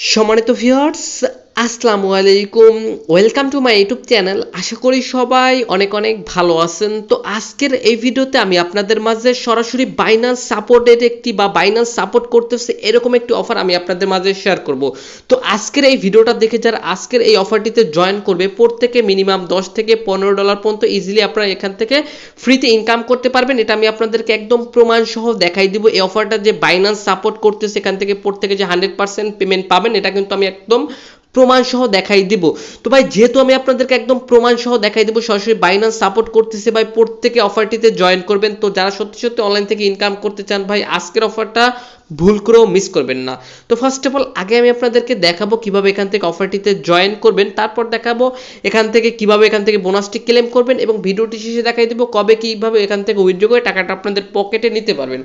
সম্মানিত ভিউয়ার্স, আসসালামু আলাইকুম। Welcome to my YouTube channel. আশা করি সবাই অনেক অনেক ভালো আছেন। তো আজকের এই ভিডিওতে আমি আপনাদের মাঝে সরাসরি বাইন্যান্স সাপোর্টের একটি বাইন্যান্স সাপোর্ট করতেছে এরকম একটি অফার আমি আপনাদের মাঝে শেয়ার করব। তো আজকের এই ভিডিওটা দেখে যারা আজকের এই অফারটিতে জয়েন করবে, প্রত্যেকে মিনিমাম $10 থেকে $15 পর্যন্ত ইজিলি আপনারা এখান থেকে ফ্রিতে ইনকাম করতে পারবেন। এটা আমি আপনাদেরকে একদম প্রমাণ সহ দেখাই দিব। এই অফারটা যে বাইন্যান্স সাপোর্ট করতেছে, এখান থেকে প্রত্যেকে যে 100% পেমেন্ট পাবেন, এটা কিন্তু আমি একদম প্রমাণ সহ দেখাই দিব। তো ভাই, যেহেতু আমি আপনাদেরকে একদম প্রমাণ সহ দেখাই দিব সরাসরি বাইন্যান্স সাপোর্ট করতেছে, ভাই প্রত্যেকে অফারটিতে জয়েন করবেন। তো যারা সত্যি সত্যি অনলাইন থেকে ইনকাম করতে চান, ভাই আজকের অফারটা ভুল করেও মিস করবেন না। তো ফার্স্ট অফ অল আগে আমি আপনাদেরকে দেখাবো কিভাবে এখান থেকে অফারটিতে জয়েন করবেন, তারপর দেখাবো এখান থেকে কিভাবে এখান থেকে বোনাসটি ক্লেম করবেন, এবং ভিডিওটি শেষে দেখাই দিব কবে কিভাবে এখান থেকে উইথড্র করে টাকাটা আপনাদের পকেটে নিতে পারবেন।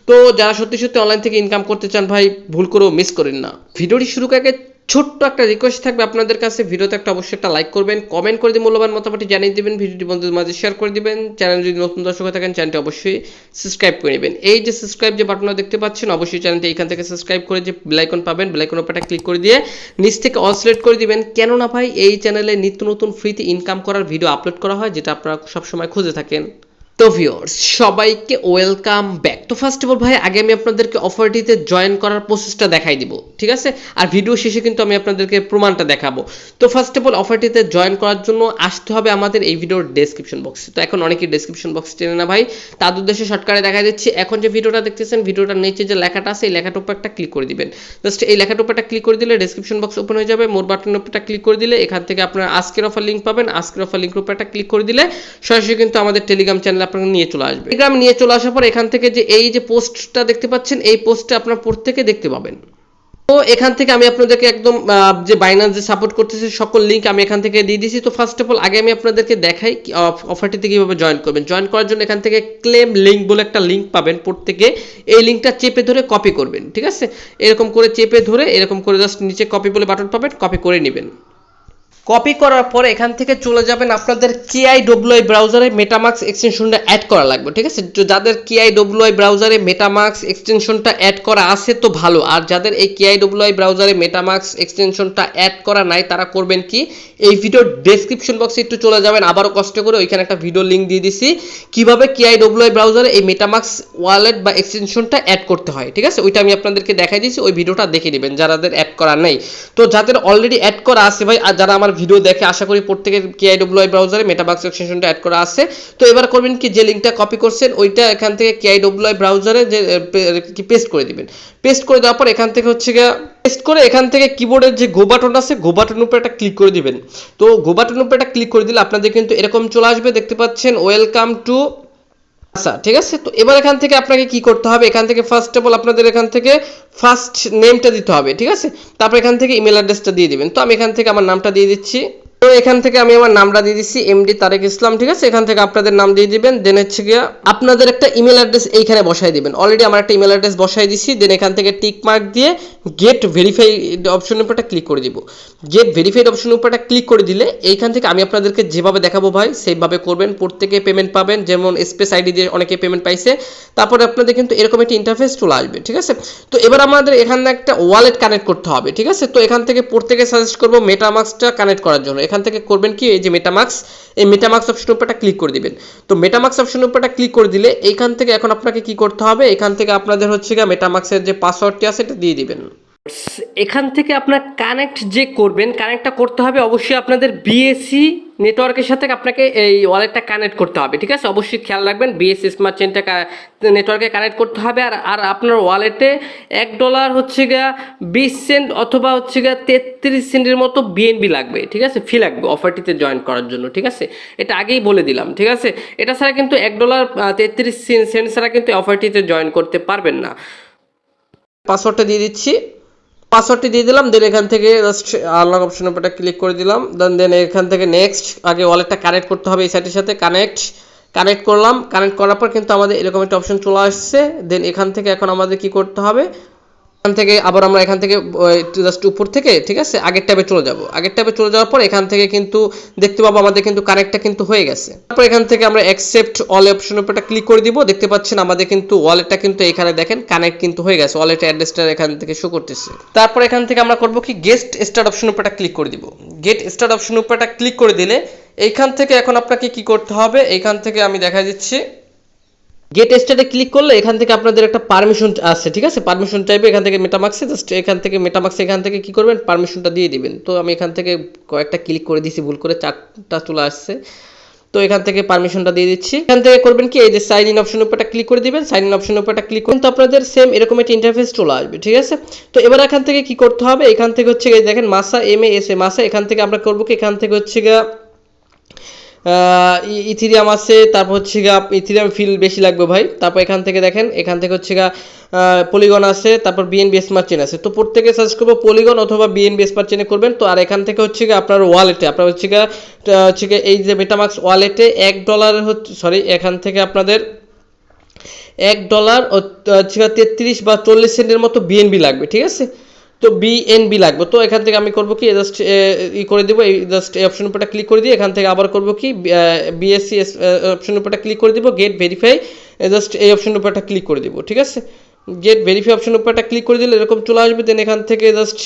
তো যারা সত্যি সত্যি অনলাইন থেকে ইনকাম করতে চান, ভাই ভুল করেও মিস করেন না। ভিডিওটি শুরু করার আগে ছোট্ট একটা রিকোয়েস্ট থাকবে আপনাদের কাছে, ভিডিওতে একটা অবশ্যই একটা লাইক করবেন, কমেন্ট করে দিয়ে মূল্যবান মতামতটি জানিয়ে দিবেন, ভিডিওটি বন্ধুদের মাঝে শেয়ার করে দিবেন। চ্যানেল যদি নতুন দর্শক হয়ে থাকেন, চ্যানেলটি অবশ্যই সাবস্ক্রাইব করে নেবেন। এই যে সাবস্ক্রাইব যে বাটনটা দেখতে পাচ্ছেন, অবশ্যই চ্যানেলটি এখান থেকে সাবস্ক্রাইব করে যে বেল আইকন পাবেন, বেল আইকনের উপরটা ক্লিক করে দিয়ে নিচ থেকে অল সিলেক্ট করে দিবেন। কেননা ভাই এই চ্যানেলে নিত্য নতুন ফ্রিতে ইনকাম করার ভিডিও আপলোড করা হয়, যেটা আপনারা সবসময় খুঁজে থাকেন। তো ভিউয়ার্স, সবাইকে ওয়েলকাম ব্যাক। তো ফার্স্ট অফ অল ভাই, আগে আমি আপনাদেরকে অফারটিতে জয়েন করার প্রসেসটা দেখাই দিব, ঠিক আছে? আর ভিডিও শেষে কিন্তু আমি আপনাদেরকে প্রমাণটা দেখাবো। তো ফার্স্ট অফ অল অফারটিতে জয়েন করার জন্য আসতে হবে আমাদের এই ভিডিওর ডেসক্রিপশন বক্সে। তো এখন অনেকেই ডেসক্রিপশন বক্স চেনে না ভাই, তার উদ্দেশ্যে শর্টকাটে দেখা দিচ্ছি। এখন যে ভিডিওটা দেখতেছেন, ভিডিওটার নিচে যে লেখাটা আছে, এই লেখাটার উপর একটা ক্লিক করে দিবেন। জাস্ট এই লেখাটার উপর একটা ক্লিক করে দিলে ডেসক্রিপশন বক্স ওপেন হয়ে যাবে। মোর বাটনের উপর একটা ক্লিক করে দিলে এখান থেকে আপনারা আজকের অফার লিঙ্ক পাবেন। আজকের অফার লিঙ্কের উপর একটা ক্লিক করে দিলে সরাসরি কিন্তু আমাদের টেলিগ্রাম চ্যানেল আপনাকে নিয়ে চলে আসবে। টেলিগ্রাম নিয়ে চলে আসার পর এখান থেকে যে এই যে পোস্টটা দেখতে পাচ্ছেন, এই পোস্টটা আপনারা প্রত্যেকে দেখতে পাবেন। তো এখান থেকে আমি আপনাদেরকে একদম যে বাইন্যান্স যে সাপোর্ট করতেছে সকল লিঙ্ক আমি এখান থেকে দিয়ে দিয়েছি। তো ফার্স্ট অফ অল আগে আমি আপনাদেরকে দেখাই অফারটিতে কিভাবে জয়েন করবেন। জয়েন করার জন্য এখান থেকে ক্লেম লিঙ্ক বলে একটা লিঙ্ক পাবেন, প্রত্যেকে এই লিঙ্কটা চেপে ধরে কপি করবেন, ঠিক আছে? এরকম করে চেপে ধরে এরকম করে জাস্ট নিচে কপি বলে বাটন পাবেন, কপি করে নেবেন। কপি করার পরে এখান থেকে চলে যাবেন আপনাদের KIWI ব্রাউজারে মেটামাস্ক এক্সটেনশনটা অ্যাড করা লাগবে, ঠিক আছে? যাদের KIWI ব্রাউজারে মেটামাস্ক এক্সটেনশনটা অ্যাড করা আছে তো ভালো, আর যাদের এই KIWI ব্রাউজারে মেটামাস্ক এক্সটেনশনটা অ্যাড করা নাই তারা করবেন কি, এই ভিডিওর ডেসক্রিপশন বক্সে একটু চলে যাবেন, আবারও কষ্ট করে ওইখানে একটা ভিডিও লিঙ্ক দিয়ে দিছি কিভাবে KIWI ব্রাউজারে এই মেটামাস্ক ওয়ালেট বা এক্সটেনশনটা অ্যাড করতে হয়, ঠিক আছে? ওইটা আমি আপনাদেরকে দেখাই দিয়েছি, ওই ভিডিওটা দেখে নেবেন যাদের অ্যাড করা নেই। তো যাদের অলরেডি অ্যাড করা আছে ভাই, আর যারা আমার ভিডিও দেখে আশা করি প্রত্যেকের KIWI ব্রাউজারে মেটামাস্ক এক্সটেনশনটা অ্যাড করা আছে। তো এবার করবেন কি, যে লিঙ্কটা কপি করছেন ওইটা এখান থেকে KIWI ব্রাউজারে যে পেস্ট করে দিবেন। পেস্ট করে দেওয়ার পর এখান থেকে হচ্ছে গিয়ে পেস্ট করে এখান থেকে কিবোর্ডের যে গো বাটন আছে, গো বাটনের উপর একটা ক্লিক করে দিবেন। তো গো বাটনের উপর একটা ক্লিক করে দিলে আপনাদের কিন্তু এরকম চলে আসবে, দেখতে পাচ্ছেন ওয়েলকাম টু আচ্ছা, ঠিক আছে? তো এবার এখান থেকে আপনাকে কি করতে হবে, এখান থেকে ফার্স্ট অফ অল আপনাদের এখান থেকে ফার্স্ট নেমটা দিতে হবে, ঠিক আছে? তারপর এখান থেকে ইমেল অ্যাড্রেসটা দিয়ে দিবেন। তো আমি এখান থেকে আমার নামটা দিয়ে দিচ্ছি। তো এখান থেকে আমি আমার নামটা দিয়ে দিচ্ছি MD তারেক ইসলাম, ঠিক আছে? এখান থেকে আপনাদের নাম দিয়ে দিবেন। দেন হচ্ছে গিয়া আপনাদের একটা ইমেল অ্যাড্রেস এইখানে বসাই দিবেন। অলরেডি আমার একটা ইমেল অ্যাড্রেস বসাই দিছি। দেন এখান থেকে টিক মার্ক দিয়ে গেট ভেরিফাইড অপশনের উপর একটা ক্লিক করে দিব। গেট ভেরিফাইড অপশনের উপর একটা ক্লিক করে দিলে এইখান থেকে আমি আপনাদেরকে যেভাবে দেখাবো ভাই সেইভাবে করবেন, প্রত্যেকে পেমেন্ট পাবেন। যেমন স্পেস আইডি দিয়ে অনেকে পেমেন্ট পাইছে, তারপরে আপনাদের কিন্তু এরকম একটা ইন্টারফেস চলে আসবে, ঠিক আছে? তো এবার আমাদের এখানে একটা ওয়ালেট কানেক্ট করতে হবে, ঠিক আছে? তো এখান থেকে প্রত্যেকে সাজেস্ট করবো মেটামাস্কটা কানেক্ট করার জন্য। এখান থেকে করবেন কি, এই যে মেটামাস্ক, এই মেটামাস্ক অপশনের উপর একটা ক্লিক করে দিবেন। তো মেটামাস্ক অপশনের উপর একটা ক্লিক করে দিলে এইখান থেকে এখন আপনাকে কি করতে হবে, এখান থেকে আপনাদের হচ্ছে গিয়ে মেটামাস্কের যে পাসওয়ার্ডটি আছে এটা দিয়ে দিবেন। এখান থেকে আপনার কানেক্ট যে করবেন, কানেক্টটা করতে হবে অবশ্যই আপনাদের BSC নেটওয়ার্কের সাথে আপনাকে এই ওয়ালেটটা কানেক্ট করতে হবে, ঠিক আছে? অবশ্যই খেয়াল রাখবেন BSC স্মার্ট চেনটা নেটওয়ার্কে কানেক্ট করতে হবে। আর আপনার ওয়ালেটে $1 হচ্ছে গিয়া 20 সেন্ট অথবা হচ্ছে গিয়া 33 সেন্টের মতো BNB লাগবে, ঠিক আছে? ফি লাগবে অফারটিতে জয়েন করার জন্য, ঠিক আছে? এটা আগেই বলে দিলাম, ঠিক আছে? এটা ছাড়া কিন্তু $1 33 সেন্ট ছাড়া কিন্তু অফারটিতে জয়েন করতে পারবেন না। পাসওয়ার্ডটা দিয়ে দিচ্ছি, পাসওয়ার্ডটি দিয়ে দিলাম। দেন এখান থেকে জাস্ট আনলক অপশনের উপর ক্লিক করে দিলাম। দেন এখান থেকে নেক্সট, আগে ওয়ালেটটা কানেক্ট করতে হবে এই সাইটের সাথে। কানেক্ট করলাম। কানেক্ট করার পর কিন্তু আমাদের এরকম একটা অপশন চলে আসছে। দেন এখান থেকে এখন আমাদের কি করতে হবে, এখান থেকে আবার আমরা এখান থেকে জাস্ট উপর থেকে ঠিক আছে আগের ট্যাবে চলে যাব। আগের ট্যাবে চলে যাওয়ার পর এখান থেকে কিন্তু দেখতে পাবো আমাদের কিন্তু কানেক্টটা কিন্তু হয়ে গেছে। তারপর এখান থেকে আমরা অ্যাকসেপ্ট অল অপশনের উপর একটা ক্লিক করে দিব। দেখতে পাচ্ছেন আমাদের কিন্তু ওয়ালেটটা কিন্তু এখানে দেখেন কানেক্ট কিন্তু হয়ে গেছে, ওয়ালেটের অ্যাড্রেসটা এখান থেকে শো করতেছে। তারপর এখান থেকে আমরা করব কি গেট স্টার্ট অপশনের উপর একটা ক্লিক করে দিব। গেট স্টার্ট অপশনের উপর একটা ক্লিক করে দিলে এইখান থেকে এখন আপনাকে কি করতে হবে, এইখান থেকে আমি দেখা দিচ্ছি গেট স্টার্টে ক্লিক করলে এখান থেকে আপনাদের একটা পারমিশন আসছে, ঠিক আছে, পারমিশন চাইবে এখান থেকে মেটামাক্সে, জাস্ট এখান থেকে মেটামাক্সে এখান থেকে কি করবেন পারমিশনটা দিয়ে দিবেন। তো আমি এখান থেকে কয়েকটা ক্লিক করে দিয়েছি, ভুল করে 4টা চলে আসছে, তো এখান থেকে পারমিশনটা দিয়ে দিচ্ছি। এখান থেকে করবেন কি এই যে সাইন ইন অপশনের উপর একটা ক্লিক করে দিবেন, সাইন ইন অপশনের উপর একটা ক্লিক করুন, তো আপনাদের সেম এরকম একটা ইন্টারফেস চলে আসবে, ঠিক আছে। তো এবার এখান থেকে কি করতে হবে, এখান থেকে হচ্ছে এই দেখেন মাসা MASA মাসা, এখান থেকে আমরা করব কি এখান থেকে হচ্ছে গা ইথিরিয়াম আছে, তারপর হচ্ছে গা ইথিরিয়াম ফিল বেশি লাগবে ভাই। তারপর এখান থেকে দেখেন এখান থেকে হচ্ছে গা পলিগন আছে, তারপর BNB স্মার্ট চেন আছে। তো প্রত্যেকে সার্চ করবো পলিগন অথবা BNB স্মার্ট চেনে করবেন। তো আর এখান থেকে হচ্ছে গা আপনার ওয়ালেটে আপনার হচ্ছে গা এই যে মেটামাক্স ওয়ালেটে $1 হচ্ছে সরি এখান থেকে আপনাদের $1 হচ্ছে 33 বা 40 সেন্টের মতো BNB লাগবে, ঠিক আছে। তো BNB লাগবে। তো এখান থেকে আমি করব কি জাস্ট করে দেবো, এই জাস্ট এই অপশনের উপরটা ক্লিক করে দিয়ে এখান থেকে আবার করব কি BSC অপশনের উপরটা ক্লিক করে দিব, গেট ভেরিফাই জাস্ট এই অপশনের উপরটা ক্লিক করে দিব, ঠিক আছে। গেট ভেরিফাই অপশনের উপরটা ক্লিক করে দিলে এরকম চলে আসবে। দেন এখান থেকে জাস্ট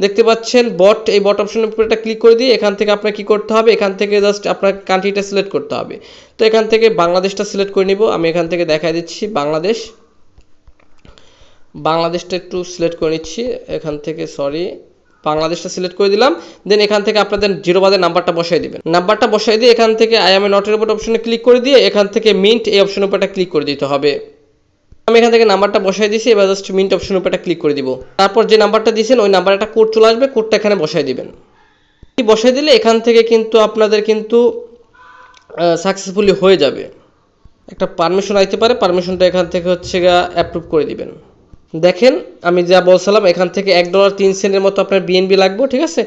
দেখতে পাচ্ছেন বট, এই বট অপশনের উপরটা ক্লিক করে দিয়ে এখান থেকে আপনার কি করতে হবে, এখান থেকে জাস্ট আপনার কান্ট্রিটা সিলেক্ট করতে হবে। তো এখান থেকে বাংলাদেশটা সিলেক্ট করে নিব, আমি এখান থেকে দেখা দিচ্ছি বাংলাদেশটা একটু সিলেক্ট করে নিচ্ছি এখান থেকে, সরি বাংলাদেশটা সিলেক্ট করে দিলাম। দেন এখান থেকে আপনাদের 0 বাদে নাম্বারটা বসাই দিবেন, নাম্বারটা বসাই দিয়ে এখান থেকে I M A not robot অপশনে ক্লিক করে দিয়ে এখান থেকে মিন্ট এই অপশনের উপর একটা ক্লিক করে দিতে হবে। আমি এখান থেকে নাম্বারটা বসাই দিয়েছি, এবার জাস্ট মিন্ট অপশনের উপর একটা ক্লিক করে দিব। তারপর যে নাম্বারটা দিয়েছেন ওই নাম্বারে একটা কোড চলে আসবে, কোডটা এখানে বসাই দিবেন। বসাই দিলে এখান থেকে কিন্তু আপনাদের কিন্তু সাকসেসফুলি হয়ে যাবে। একটা পারমিশন আইতে পারে, পারমিশনটা এখান থেকে হচ্ছে গা অ্যাপ্রুভ করে দিবেন। দেখেন আমি যা বলছিলাম এখান থেকে $1.03 মতো আপনার BNB লাগবে, ঠিক আছে।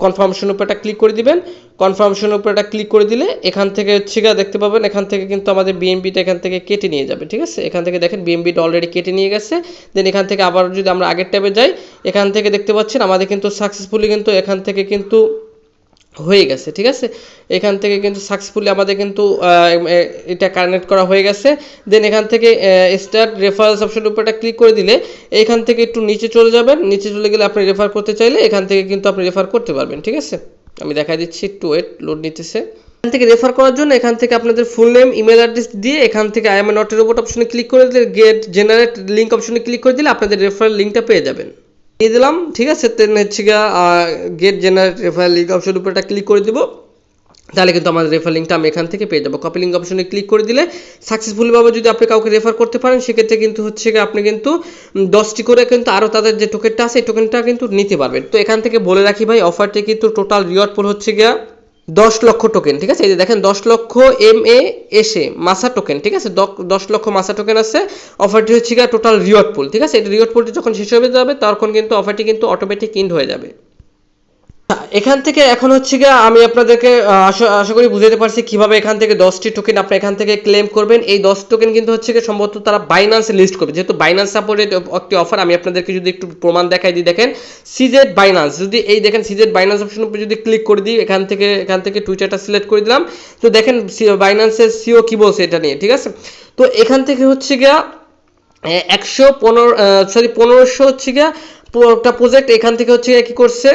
কনফার্মেশনের উপর একটা ক্লিক করে দিবেন, কনফার্মেশনের উপর একটা ক্লিক করে দিলে এখান থেকে হচ্ছে গা দেখতে পাবেন এখান থেকে কিন্তু আমাদের BNBটা এখান থেকে কেটে নিয়ে যাবে, ঠিক আছে। এখান থেকে দেখেন BNBটা অলরেডি কেটে নিয়ে গেছে। দেন এখান থেকে আবার যদি আমরা আগের ট্যাবে যাই এখান থেকে দেখতে পাচ্ছেন আমাদের কিন্তু সাকসেসফুলি কিন্তু এখান থেকে কিন্তু হয়ে গেছে, ঠিক আছে। এখান থেকে কিন্তু সাকসেসফুলি আমাদের কিন্তু এটা কানেক্ট করা হয়ে গেছে। দেন এখান থেকে স্টার্ট রেফারেন্স অপশনের উপর একটা ক্লিক করে দিলে এখান থেকে একটু নিচে চলে যাবেন, নিচে চলে গেলে আপনি রেফার করতে চাইলে এখান থেকে কিন্তু আপনি রেফার করতে পারবেন, ঠিক আছে। আমি দেখা দিচ্ছি, একটু ওয়েট, লোড নিতেছে। এখান থেকে রেফার করার জন্য এখান থেকে আপনাদের ফুল নেম ইমেল অ্যাড্রেস দিয়ে এখান থেকে I M A not robot অপশনে ক্লিক করে দিলে গেট জেনারেট লিঙ্ক অপশনে ক্লিক করে দিলে আপনাদের রেফারেল লিঙ্কটা পেয়ে যাবেন, দিয়ে দিলাম, ঠিক আছে। দেন হচ্ছে গিয়ে গেট জেনারেট রেফারেল লিঙ্ক অপশনের উপর একটা ক্লিক করে দিব, তাহলে কিন্তু আমাদের রেফার লিঙ্কটা আমি এখান থেকে পেয়ে যাবো। কপি লিঙ্ক অপশনে ক্লিক করে দিলে সাকসেসফুলি ভাবে যদি আপনি কাউকে রেফার করতে পারেন সেক্ষেত্রে কিন্তু হচ্ছে গিয়ে আপনি কিন্তু 10টি করে কিন্তু আরও তাদের যে টোকেনটা আছে এই টোকেনটা কিন্তু নিতে পারবেন। তো এখান থেকে বলে রাখি ভাই, অফারটি কিন্তু টোটাল রিওয়ার্ড পুল হচ্ছে গিয়া 10 লক্ষ টোকেন, ঠিক আছে। এই যে দেখেন 10 লক্ষ MASA মাসা টোকেন, ঠিক আছে। 10 লক্ষ মাসা টোকেন আছে। অফারটি হচ্ছে গিয়ে টোটাল রিওয়ার্ড পুল, ঠিক আছে। এই রিওয়ার্ড পুলটি যখন শেষ হয়ে যাবে তখন কিন্তু অফারটি কিন্তু অটোমেটিক ইন্ড হয়ে যাবে। এখান থেকে এখন হচ্ছে গিয়ে আমি আপনাদেরকে আশা করি বুঝাতে পারছি কিভাবে এখান থেকে 10টি টোকেন আপনি এখান থেকে ক্লেম করবেন। এই 10 টোকেন কিন্তু হচ্ছে গিয়ে সম্ভবত তারা বাইন্যান্সে লিস্ট করবে, যেহেতু বাইন্যান্স সাপোর্টেড একটি অফার। আমি আপনাদেরকে যদি একটু প্রমাণ দেখাই দিই, দেখেন সিজেড বাইন্যান্স, যদি এই দেখেন সিজেড বাইন্যান্স অপশনের উপর যদি ক্লিক করে দিই এখান থেকে টুইটারটা সিলেক্ট করে দিলাম, তো দেখেন বাইন্যান্সের সিও কি বলছে এটা নিয়ে, ঠিক আছে। তো এখান থেকে হচ্ছে গিয়া 1500 হচ্ছে গিয়া একটা প্রজেক্ট এখান থেকে হচ্ছে গিয়া কি করছে,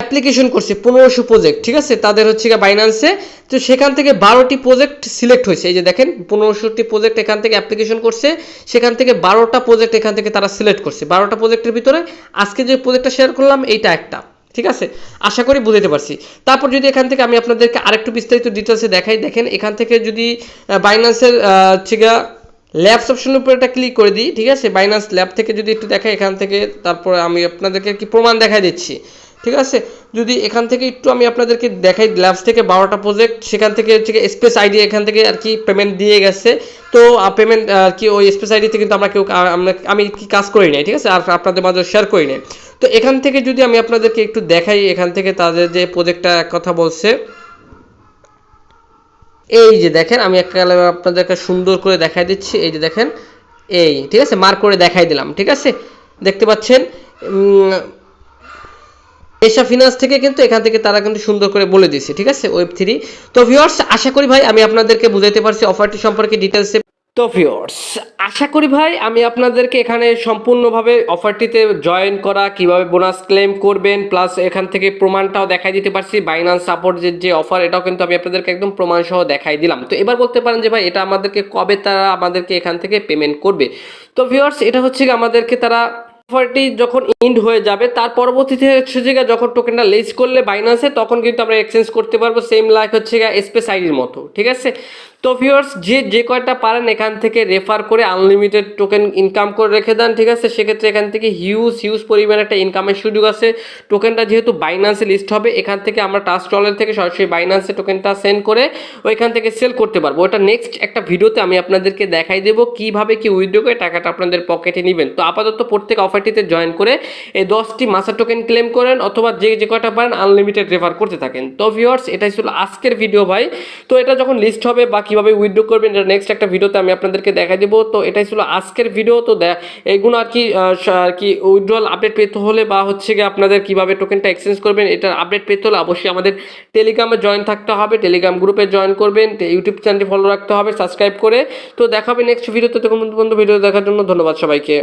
অ্যাপ্লিকেশন করছে 1500 প্রজেক্ট, ঠিক আছে, তাদের হচ্ছে গিয়ে বাইন্যান্সে। তো সেখান থেকে 12টি প্রজেক্ট সিলেক্ট হয়েছে, এই যে দেখেন 1500টি প্রজেক্ট এখান থেকে অ্যাপ্লিকেশন করছে, সেখান থেকে 12টা প্রজেক্ট এখান থেকে তারা সিলেক্ট করছে। 12টা প্রজেক্টের ভিতরে আজকে যে প্রজেক্টটা শেয়ার করলাম এইটা একটা, ঠিক আছে। আশা করি বুঝতে পারছি। তারপর যদি এখান থেকে আমি আপনাদেরকে আরেকটু বিস্তারিত ডিটেলসে দেখাই, দেখেন এখান থেকে যদি বাইন্যান্সের হচ্ছে গিয়ে ল্যাবস অপশনের উপর একটা ক্লিক করে দিই, ঠিক আছে। বাইন্যান্স ল্যাব থেকে যদি একটু দেখাই এখান থেকে, তারপরে আমি আপনাদেরকে কি প্রমাণ দেখাই দিচ্ছি, ঠিক আছে। যদি এখান থেকে একটু আমি আপনাদেরকে দেখাই, ল্যাবস থেকে 12টা প্রজেক্ট, সেখান থেকে হচ্ছে স্পেস আইডি এখান থেকে আর কি পেমেন্ট দিয়ে গেছে। তো পেমেন্ট আর কি ওই স্পেস আইডিতে কিন্তু আমি কি কাজ করি নাই, ঠিক আছে, আর আপনাদের মাঝে শেয়ার করি নাই। তো এখান থেকে যদি আমি আপনাদেরকে একটু দেখাই, এখান থেকে তাদের যে প্রজেক্টটা কথা বলছে, এই যে দেখেন আমি আপনাদেরকে সুন্দর করে দেখাই দিচ্ছি, এই যে দেখেন এই, ঠিক আছে, মার্ক করে দেখাই দিলাম, ঠিক আছে। দেখতে পাচ্ছেন এশা ফিনান্স থেকে কিন্তু এখান থেকে তারা কিন্তু সুন্দর করে বলে দিয়েছে, ঠিক আছে, Web3। তো ভিউয়ার্স আশা করি ভাই আমি আপনাদেরকে বুঝাইতে পারছি অফারটি সম্পর্কে ডিটেলসে। তো ভিউয়ার্স আশা করি ভাই আমি আপনাদেরকে এখানে সম্পূর্ণভাবে অফারটিতে জয়েন করা, কিভাবে বোনাস ক্লেম করবেন, প্লাস এখান থেকে প্রমাণটাও দেখাই দিতে পারছি। বাইন্যান্স সাপোর্ট যে অফার, এটাও কিন্তু আমি আপনাদেরকে একদম প্রমাণ সহ দেখাই দিলাম। তো এবার বলতে পারেন যে ভাই এটা আমাদেরকে কবে তারা আমাদেরকে এখান থেকে পেমেন্ট করবে। তো ভিউয়ার্স এটা হচ্ছে আমাদেরকে তারা অফারটি যখন এন্ড হয়ে যাবে তার পরবর্তীতে হচ্ছে যে যখন টোকেনটা লিস্ট করলে বাইন্যান্সে, তখন কিন্তু আমরা এক্সচেঞ্জ করতে পারবো, সেম লাইক হচ্ছে স্পেস আইডির মতো, ঠিক আছে। তো ভিউয়ার্স যে কয়টা পারেন এখান থেকে রেফার করে আনলিমিটেড টোকেন ইনকাম করে রেখে দেন, ঠিক আছে। সেক্ষেত্রে এখান থেকে হিউজ পরিমাণে একটা ইনকামের সুযোগ আছে। টোকেনটা যেহেতু বাইন্যান্সে লিস্ট হবে, এখান থেকে আমরা ট্রাস্ট ওয়ালেট থেকে সরাসরি বাইন্যান্সে টোকেনটা সেন্ড করে ওইখান থেকে সেল করতে পারবো। ওটা নেক্সট একটা ভিডিওতে আমি আপনাদেরকে দেখাই দেবো কিভাবে কি উইথড্র করে টাকাটা আপনাদের পকেটে নেবেন। তো আপাতত প্রত্যেক অফারটিতে জয়েন করে এই 10টি মাসা টোকেন ক্লেম করেন, অথবা যে কয়টা পারেন আনলিমিটেড রেফার করতে থাকেন। তো ভিউয়ার্স এটাই ছিল আজকের ভিডিও ভাই। তো এটা যখন লিস্ট হবে বা কিভাবে উইথড্র করবেন এটা নেক্সট একটা ভিডিওতে আমি আপনাদেরকে দেখাই দেবো। তো এটাই ছিল আজকের ভিডিও। তো এইগুলো আর কি উইথড্রল আপডেট পেতে হলে বা হচ্ছে গিয়ে আপনাদের কিভাবে টোকেনটা এক্সচেঞ্জ করবেন এটার আপডেট পেতে হলে অবশ্যই আমাদের টেলিগ্রামে জয়েন থাকতে হবে, টেলিগ্রাম গ্রুপে জয়েন করবেন, ইউটিউব চ্যানেলটি ফলো রাখতে হবে সাবস্ক্রাইব করে। তো দেখা হবে নেক্সট ভিডিওতে। তখন বন্ধু ভিডিও দেখার জন্য ধন্যবাদ সবাইকে।